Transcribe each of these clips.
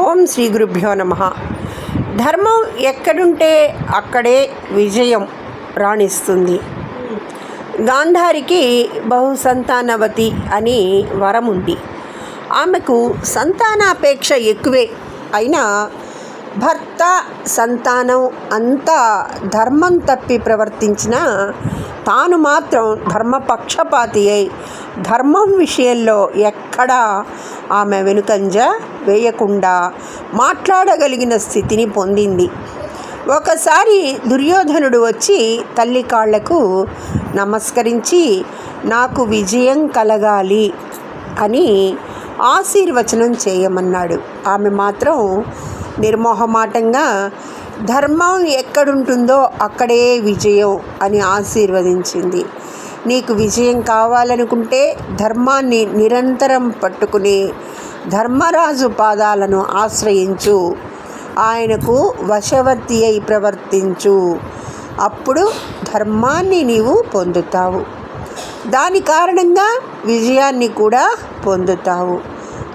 ఓం శ్రీ గురుభ్యో నమః. ధర్మం ఎక్కడుంటే అక్కడే విజయం రాణిస్తుంది. గాంధారికి బహుసంతానవతి అని వరం ఉంది. ఆమెకు సంతానాపేక్ష ఎక్కువే. అయినా భర్త సంతానం అంతా ధర్మం తప్పి ప్రవర్తించినా తాను మాత్రం ధర్మపక్షపాతి అయి ధర్మం విషయంలో ఎక్కడా ఆమె వెనుకంజ వేయకుండా మాట్లాడగలిగిన స్థితిని పొందింది. ఒకసారి దుర్యోధనుడు వచ్చి తల్లి కాళ్లకు నమస్కరించి నాకు విజయం కలగాలి అని ఆశీర్వచనం చేయమన్నాడు. ఆమె మాత్రం నిర్మోహమాటంగా ధర్మం ఎక్కడుంటుందో అక్కడే విజయం అని ఆశీర్వదించింది. నీకు విజయం కావాలనుకుంటే ధర్మాన్ని నిరంతరం పట్టుకుని ధర్మరాజు పాదాలను ఆశ్రయించు, ఆయనకు వశవర్తి అయి ప్రవర్తించు, అప్పుడు ధర్మాన్ని నీవు పొందుతావు. దాని కారణంగా విజయాన్ని కూడా పొందుతావు.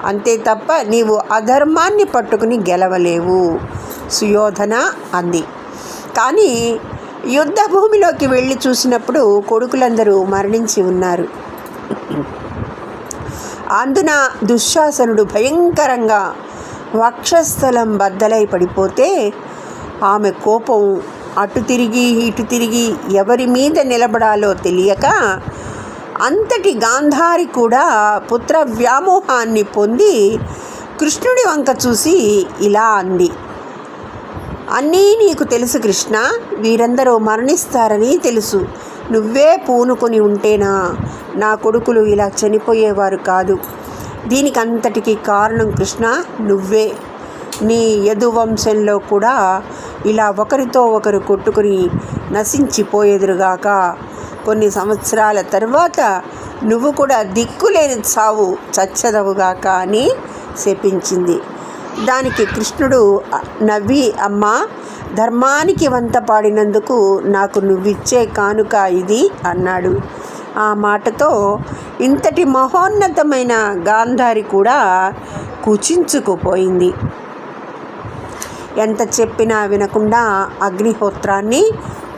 అంతే తప్ప నీవు అధర్మాన్ని పట్టుకుని గెలవలేవు సుయోధన అంది. కానీ యుద్ధ భూమిలోకి వెళ్ళి చూసినప్పుడు కొడుకులందరూ మరణించి ఉన్నారు. అందున దుశ్శాసనుడు భయంకరంగా వక్షస్థలం బద్దలై పడిపోతే ఆమె కోపం అటు తిరిగి ఇటు తిరిగి ఎవరి మీద నిలబడాలో తెలియక అంతటి గాంధారి కూడా పుత్ర వ్యామోహాన్ని పొంది కృష్ణుడి వంక చూసి ఇలా అంది. అన్నీ నీకు తెలుసు కృష్ణ, వీరందరూ మరణిస్తారని తెలుసు. నువ్వే పూనుకొని ఉంటేనా నా కొడుకులు ఇలా చనిపోయేవారు కాదు. దీనికి అంతటికి కారణం కృష్ణ నువ్వే. నీ యదువంశంలో కూడా ఇలా ఒకరితో ఒకరు కొట్టుకుని నశించిపోయేదురుగాక. కొన్ని సంవత్సరాల తర్వాత నువ్వు కూడా దిక్కులేని చావు చచ్చదవుగాక అని శపించింది. దానికి కృష్ణుడు నవ్వి అమ్మా, ధర్మానికి వంత పాడినందుకు నాకు నువ్విచ్చే కానుక ఇది అన్నాడు. ఆ మాటతో ఇంతటి మహోన్నతమైన గాంధారి కూడా కుచించుకుపోయింది. ఎంత చెప్పినా వినకుండా అగ్నిహోత్రాన్ని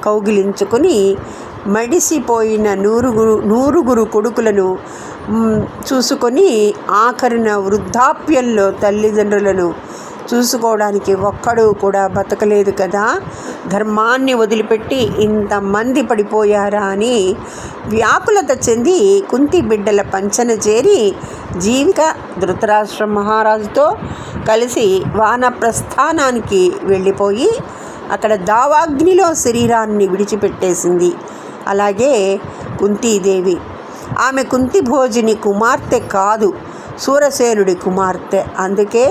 కౌగిలించుకొని మడిసిపోయిన నూరుగురు కొడుకులను చూసుకొని ఆఖరిన వృద్ధాప్యంలో తల్లిదండ్రులను చూసుకోవడానికి ఒక్కడు కూడా బతకలేదు కదా, ధర్మాన్ని వదిలిపెట్టి ఇంతమంది పడిపోయారా అని వ్యాకులత చెంది కుంతి బిడ్డల పంచన చేరి జీవిక ధృతరాష్ట్ర మహారాజుతో కలిసి వానప్రస్థానానికి వెళ్ళిపోయి అక్కడ దావాగ్నిలో శరీరాన్ని విడిచిపెట్టేసింది. అలాగే కుంతీదేవి. ఆమె కుంతి భోజిని కుమార్తె కాదు, సూరసేనుడి కుమార్తె. అందుకే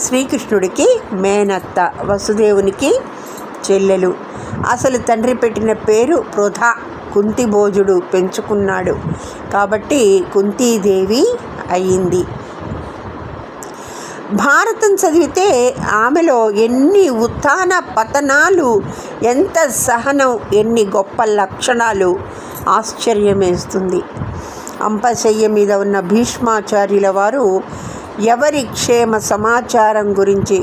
శ్రీకృష్ణుడికి మేనత్త, వసుదేవునికి చెల్లెలు. అసలు తండ్రి పెట్టిన పేరు వృధా, కుంతి భోజుడు పెంచుకున్నాడు కాబట్టి కుంతీదేవి అయ్యింది. భారతం చదివితే ఆమెలో ఎన్ని ఉత్థాన పతనాలు, ఎంత సహనం, ఎన్ని గొప్ప లక్షణాలు ఆశ్చర్యమేస్తుంది. అంపశయ్య మీద ఉన్న భీష్మాచార్యుల వారు ఎవరి క్షేమ సమాచారం గురించి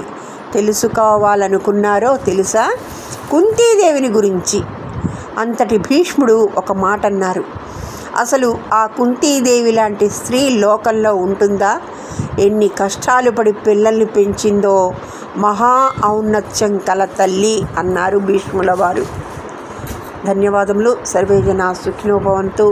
తెలుసుకోవాలనుకున్నారో తెలుసా? కుంతీదేవిని గురించి. అంతటి భీష్ముడు ఒక మాట అన్నారు, అసలు ఆ కుంతీదేవి లాంటి స్త్రీ లోకంలో ఉంటుందా? ఎన్ని కష్టాలు పడి పిల్లల్ని పెంచిందో, మహా ఔన్నత్యం కల తల్లి అన్నారు భీష్ముల వారు. ధన్యవాదములు. సర్వే జనా సుఖినో భవంతు.